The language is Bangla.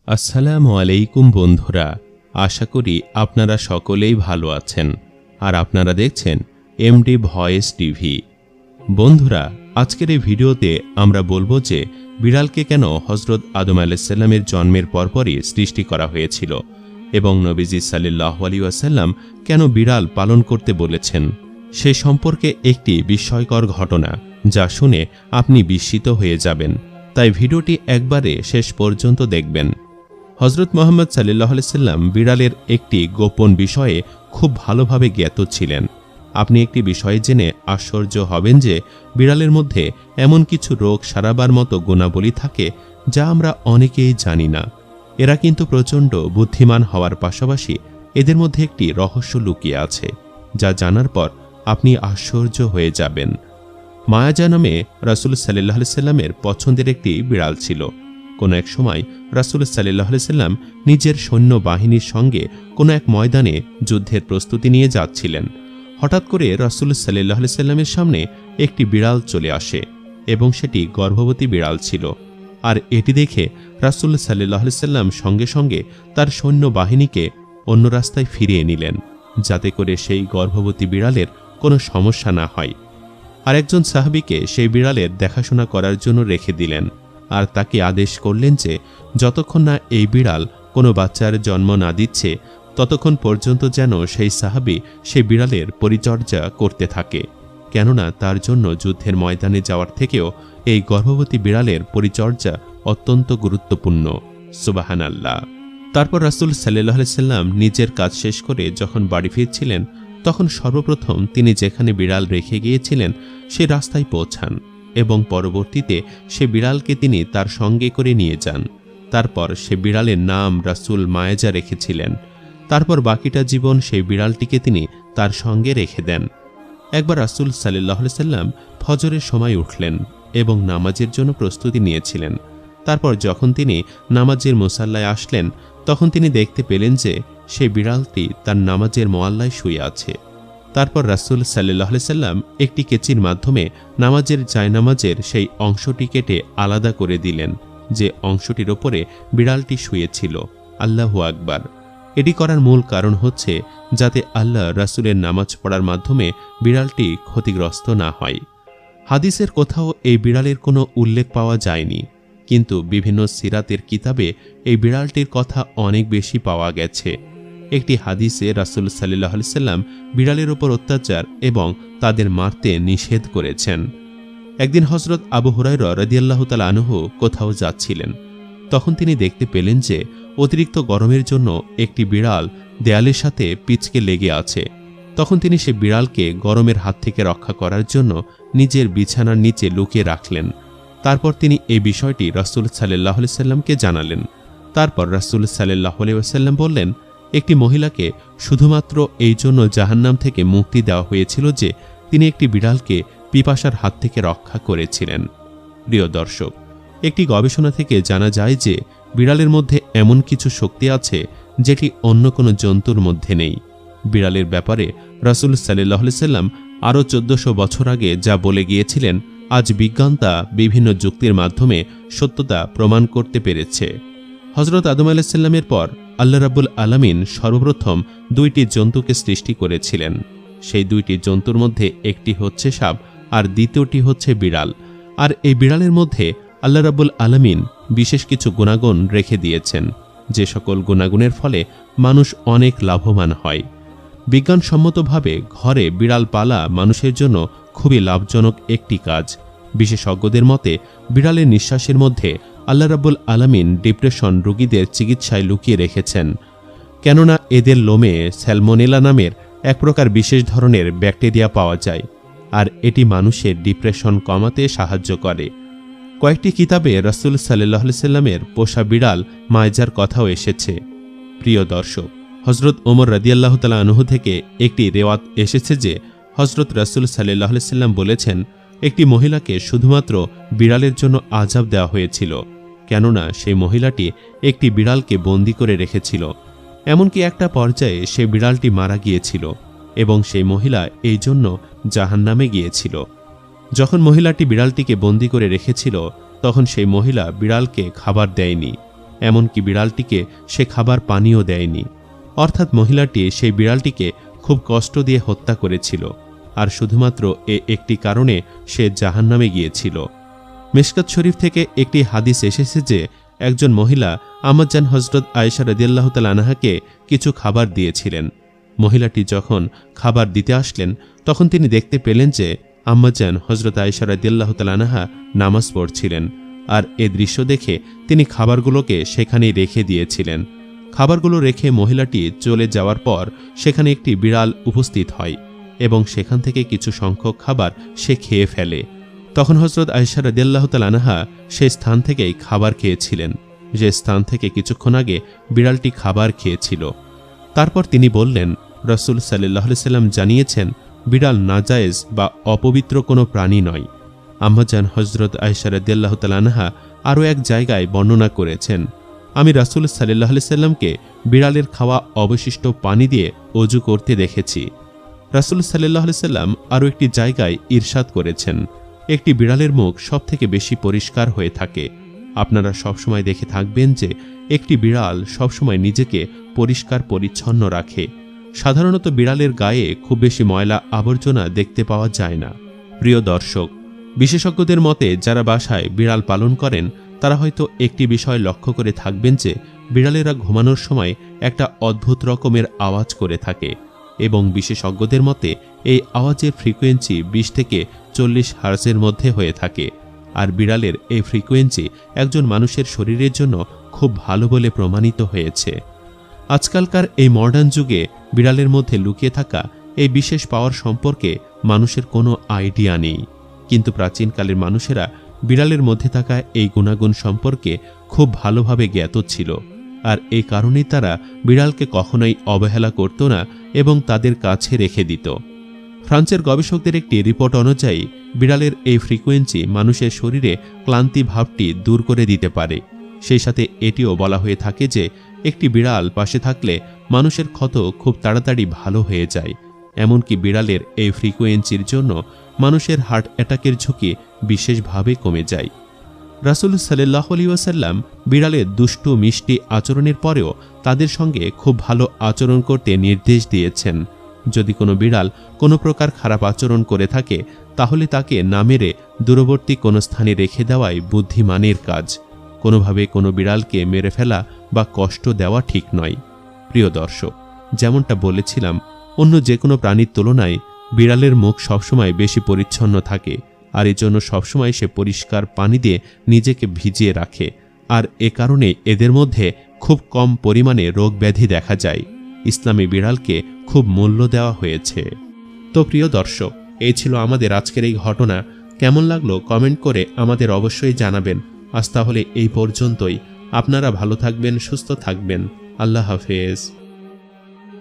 আসসালামু আলাইকুম বন্ধুরা, আশা করি আপনারা সকলেই ভালো আছেন আর আপনারা দেখছেন এমডি ভয়েস টিভি। বন্ধুরা, আজকের এই ভিডিওতে আমরা বলবো যে বিড়ালকে কেন হযরত আদম আলাইহিস সালামের জন্মের পরপরই সৃষ্টি করা হয়েছিল এবং নবীজি সাল্লাল্লাহু আলাইহি ওয়াসাল্লাম কেন বিড়াল পালন করতে বলেছেন সে সম্পর্কে একটি বিস্ময়কর ঘটনা, যা শুনে আপনি বিস্মিত হয়ে যাবেন। তাই ভিডিওটি একবারে শেষ পর্যন্ত দেখবেন। হযরত মুহাম্মদ সাল্লাল্লাহু আলাইহি সাল্লাম বিড়ালের একটি গোপন বিষয়ে খুব ভালোভাবে জ্ঞাত ছিলেন। আপনি একটি বিষয় জেনে আশ্চর্য হবেন যে বিড়ালের মধ্যে এমন কিছু রোগ সারাবার মতো গুণাবলী থাকে যা আমরা অনেকেই জানি না। এরা কিন্তু প্রচণ্ড বুদ্ধিমান হওয়ার পাশাপাশি এদের মধ্যে একটি রহস্য লুকিয়ে আছে, যা জানার পর আপনি আশ্চর্য হয়ে যাবেন। মায়াজা নামে রাসূল সাল্লাল্লাহু আলাইহি সাল্লামের পছন্দের একটি বিড়াল ছিল। কোনো এক সময় রাসূল সাল্লাল্লাহু আলাইহি সাল্লাম নিজের সৈন্য বাহিনীর সঙ্গে কোনো এক ময়দানে যুদ্ধের প্রস্তুতি নিয়ে যাচ্ছিলেন। হঠাৎ করে রাসূল সাল্লাল্লাহু আলাইহি সাল্লামের সামনে একটি বিড়াল চলে আসে এবং সেটি গর্ভবতী বিড়াল ছিল। আর এটি দেখে রাসূল সাল্লাল্লাহু আলাইহি সাল্লাম সঙ্গে সঙ্গে তার সৈন্য বাহিনীকে অন্য রাস্তায় ফিরিয়ে নিলেন, যাতে করে সেই গর্ভবতী বিড়ালের কোনো সমস্যা না হয়। আর একজন সাহাবীকে সেই বিড়ালের দেখাশোনা করার জন্য রেখে দিলেন আর তাকে আদেশ করলেন যে যতক্ষণ না এই বিড়াল কোনো বাচ্চার জন্ম না দিচ্ছে ততক্ষণ পর্যন্ত যেন সেই সাহাবী সেই বিড়ালের পরিচর্যা করতে থাকে, কেননা তার জন্য যুদ্ধের ময়দানে যাওয়ার থেকেও এই গর্ভবতী বিড়ালের পরিচর্যা অত্যন্ত গুরুত্বপূর্ণ। সুবহানাল্লাহ। তারপর রাসূল সাল্লাল্লাহু আলাইহি সাল্লাম নিজের কাজ শেষ করে যখন বাড়ি ফিরছিলেন তখন সর্বপ্রথম তিনি যেখানে বিড়াল রেখে গিয়েছিলেন সে রাস্তায় পৌঁছান এবং পরবর্তীতে সে বিড়ালকে তিনি তার সঙ্গে করে নিয়ে যান। তারপর সে বিড়ালের নাম রাসূল মায়াজা রেখেছিলেন। তারপর বাকিটা জীবন সেই বিড়ালটিকে তিনি তার সঙ্গে রেখে দেন। একবার রাসূল সাল্লাল্লাহু আলাইহি সাল্লাম ফজরের সময় উঠলেন এবং নামাজের জন্য প্রস্তুতি নিয়েছিলেন। তারপর যখন তিনি নামাজের মুসাল্লায় আসলেন তখন তিনি দেখতে পেলেন যে সেই বিড়ালটি তার নামাজের মোয়াল্লায় শুয়ে আছে। তারপর রাসূল সাল্লাল্লাহু আলাইহি সাল্লাম একটি কেচির মাধ্যমে নামাজের জায়নামাজের সেই অংশটি কেটে আলাদা করে দিলেন যে অংশটির ওপরে বিড়ালটি শুয়েছিল। আল্লাহু আকবার। এটি করার মূল কারণ হচ্ছে যাতে আল্লাহ রাসূলের নামাজ পড়ার মাধ্যমে বিড়ালটি ক্ষতিগ্রস্ত না হয়। হাদিসের কোথাও এই বিড়ালের কোনো উল্লেখ পাওয়া যায়নি, কিন্তু বিভিন্ন সিরাতের কিতাবে এই বিড়ালটির কথা অনেক বেশি পাওয়া গেছে। একটি হাদিসে রাসূল সাল্লাল্লাহু আলাইহি সাল্লাম বিড়ালের উপর অত্যাচার এবং তাদের মারতে নিষেধ করেছেন। একদিন হযরত আবু হুরায়রা রাদিয়াল্লাহু তাআলা আনহু কোথাও যাচ্ছিলেন। তখন তিনি দেখতে পেলেন যে অতিরিক্ত গরমের জন্য একটি বিড়াল দেয়ালের সাথে পিচকে লেগে আছে। তখন তিনি সে বিড়ালকে গরমের হাত থেকে রক্ষা করার জন্য নিজের বিছানার নিচে লুকিয়ে রাখলেন। তারপর তিনি এই বিষয়টি রাসূল সাল্লাল্লাহু আলাইহি সাল্লামকে জানালেন। তারপর রাসূল সাল্লাল্লাহু আলাইহি ওয়াসাল্লাম বললেন, একটি মহিলাকে শুধুমাত্র এই জন্য জাহান্নাম থেকে মুক্তি দেওয়া হয়েছিল যে তিনি একটি বিড়ালকে পিপাসার হাত থেকে রক্ষা করেছিলেন। প্রিয় দর্শক, একটি গবেষণা থেকে জানা যায় যে বিড়ালের মধ্যে এমন কিছু শক্তি আছে যেটি অন্য কোনো জন্তুর মধ্যে নেই। বিড়ালের ব্যাপারে রাসূল সাল্লাল্লাহু আলাইহি সাল্লাম আরও 1400 বছর আগে যা বলে গিয়েছিলেন, আজ বিজ্ঞান তা বিভিন্ন যুক্তির মাধ্যমে সত্যতা প্রমাণ করতে পেরেছে। হযরত আদম আলাইহিস সালামের পর আল্লাহ রাব্বুল আলামিন সর্বপ্রথম দুইটি জন্তুকে সৃষ্টি করেছিলেন। সেই দুইটি জন্তুর মধ্যে একটি হচ্ছে সাপ আর দ্বিতীয়টি হচ্ছে বিড়াল। আর এই বিড়ালের মধ্যে আল্লাহ রাব্বুল আলামিন বিশেষ কিছু গুণাগুণ রেখে দিয়েছেন, যে সকল গুণাগুণের ফলে মানুষ অনেক লাভবান হয়। বিজ্ঞানসম্মতভাবে ঘরে বিড়াল পালা মানুষের জন্য খুবই লাভজনক একটি কাজ। বিশেষজ্ঞদের মতে বিড়ালের নিঃশ্বাসের মধ্যে আল্লাহ রাব্বুল আলামিন ডিপ্রেশন রোগীদের চিকিৎসায় লুকিয়ে রেখেছেন, কেননা এদের লোমে স্যালমোনেলা নামের এক প্রকার বিশেষ ধরনের ব্যাকটেরিয়া পাওয়া যায় আর এটি মানুষের ডিপ্রেশন কমাতে সাহায্য করে। কয়েকটি কিতাবে রাসূল সাল্লাল্লাহু আলাইহি সাল্লামের পোষা বিড়াল মায়জার কথাও এসেছে। প্রিয় দর্শক, হযরত ওমর রাদিয়াল্লাহু তাআলা আনহু থেকে একটি রিওয়ায়াত এসেছে যে হযরত রাসূল সাল্লাল্লাহু আলাইহি সাল্লাম বলেছেন, একটি মহিলাকে শুধুমাত্র বিড়ালের জন্য আযাব দেওয়া হয়েছিল, কেননা সেই মহিলাটি একটি বিড়ালকে বন্দী করে রেখেছিল। এমনকি একটা পর্যায়ে সেই বিড়ালটি মারা গিয়েছিল এবং সেই মহিলা এই জন্য জাহান্নামে গিয়েছিল। যখন মহিলাটি বিড়ালটিকে বন্দী করে রেখেছিল তখন সেই মহিলা বিড়ালকে খাবার দেয়নি এমনকি বিড়ালটিকে সে খাবার পানিও দেয়নি। অর্থাৎ মহিলাটি সেই বিড়ালটিকে খুব কষ্ট দিয়ে হত্যা করেছিল, আর শুধুমাত্র একটি কারণে সে জাহান্নামে গিয়েছিল। মিশকাত শরীফ থেকে একটি হাদিস এসেছে যে একজন মহিলা আম্মাজান হযরত আয়েশা রাদিয়াল্লাহু তাআলা আনহাকে কিছু খাবার দিয়েছিলেন। মহিলাটি যখন খাবার দিতে আসলেন তখন তিনি দেখতে পেলেন যে আম্মাজান হযরত আয়েশা রাদিয়াল্লাহু তাআলা আনহা নামাজ পড়ছিলেন, আর এ দৃশ্য দেখে তিনি খাবারগুলোকে সেখানেই রেখে দিয়েছিলেন। খাবারগুলো রেখে মহিলাটি চলে যাওয়ার পর সেখানে একটি বিড়াল উপস্থিত হয় এবং সেখান থেকে কিছু সংখ্যক খাবার সে খেয়ে ফেলে। তখন হযরত আয়েশা রাদিয়াল্লাহু তাআলা আনহা সেই স্থান থেকেই খাবার খেয়েছিলেন, যে স্থান থেকে কিছুক্ষণ আগে বিড়ালটি খাবার খেয়েছিল। তারপর তিনি বললেন, রাসূল সাল্লাল্লাহু আলাইহি সাল্লাম জানিয়েছেন বিড়াল নাজায়েজ বা অপবিত্র কোনো প্রাণী নয়। আম্মাজান হযরত আয়েশা রাদিয়াল্লাহু তাআলা আনহা আরও এক জায়গায় বর্ণনা করেছেন, আমি রাসূল সাল্লাল্লাহু আলাইহি সাল্লামকে বিড়ালের খাওয়া অবশিষ্ট পানি দিয়ে ওযু করতে দেখেছি। রাসূল সাল্লাল্লাহু আলাইহি সাল্লাম আরও একটি জায়গায় ইরশাদ করেছেন, একটি বিড়ালের মুখ সবথেকে বেশি পরিষ্কার হয়ে থাকে। আপনারা সবসময় দেখে থাকবেন যে একটি বিড়াল সবসময় নিজেকে পরিষ্কার পরিচ্ছন্ন রাখে। সাধারণত বিড়ালের গায়ে খুব বেশি ময়লা আবর্জনা দেখতে পাওয়া যায় না। প্রিয় দর্শক, বিশেষজ্ঞদের মতে যারা বাসায় বিড়াল পালন করেন তারা হয়তো একটি বিষয় লক্ষ্য করে থাকবেন যে বিড়ালেরা ঘুমানোর সময় একটা অদ্ভুত রকমের আওয়াজ করে থাকে, এবং বিশেষজ্ঞদের মতে এই আওয়াজের ফ্রিকোয়েন্সি 20 থেকে 40 হার্জের মধ্যে হয়ে থাকে। আর বিড়ালের এই ফ্রিকোয়েন্সি একজন মানুষের শরীরের জন্য খুব ভালো বলে প্রমাণিত হয়েছে। আজকালকার এই মডার্ন যুগে বিড়ালের মধ্যে লুকিয়ে থাকা এই বিশেষ পাওয়ার সম্পর্কে মানুষের কোনো আইডিয়া নেই, কিন্তু প্রাচীনকালের মানুষেরা বিড়ালের মধ্যে থাকা এই গুণাগুণ সম্পর্কে খুব ভালোভাবে জ্ঞাত ছিল, আর এই কারণেই তারা বিড়ালকে কখনোই অবহেলা করত না এবং তাদের কাছে রেখে দিত। ফ্রান্সের গবেষকদের একটি রিপোর্ট অনুযায়ী বিড়ালের এই ফ্রিকোয়েন্সি মানুষের শরীরে ক্লান্তি ভাবটি দূর করে দিতে পারে। সেই সাথে এটিও বলা হয়ে থাকে যে একটি বিড়াল পাশে থাকলে মানুষের ক্ষত খুব তাড়াতাড়ি ভালো হয়ে যায়। এমনকি বিড়ালের এই ফ্রিকোয়েন্সির জন্য মানুষের হার্ট অ্যাটাকের ঝুঁকি বিশেষভাবে কমে যায়। রাসূল সাল্লাল্লাহু আলাইহি ওয়াসাল্লাম বিড়ালের দুষ্টু মিষ্টি আচরণের পরেও তাদের সঙ্গে খুব ভালো আচরণ করতে নির্দেশ দিয়েছেন। যদি কোনো বিড়াল কোনো প্রকার খারাপ আচরণ করে থাকে তাহলে তাকে না মেরে দূরবর্তী কোনো স্থানে রেখে দেওয়াই বুদ্ধিমানের কাজ। কোনোভাবে কোনো বিড়ালকে মেরে ফেলা বা কষ্ট দেওয়া ঠিক নয়। প্রিয় দর্শক, যেমনটা বলেছিলাম, অন্য যে কোনো প্রাণীর তুলনায় বিড়ালের মুখ সবসময় বেশি পরিচ্ছন্ন থাকে, আর এজন্য সবসময় সে পরিষ্কার পানি দিয়ে নিজেকে ভিজিয়ে রাখে, আর এ কারণে এদের মধ্যে খুব কম পরিমাণে রোগ ব্যাধি দেখা যায়। ইসলামে বিড়ালকে খুব মূল্য দেওয়া হয়েছে। তো প্রিয় দর্শক, এই ছিল আমাদের আজকের এই ঘটনা। কেমন লাগলো কমেন্ট করে আমাদের অবশ্যই জানাবেন। আজ তাহলে এই পর্যন্তই। আপনারা ভালো থাকবেন, সুস্থ থাকবেন। আল্লাহ হাফেজ।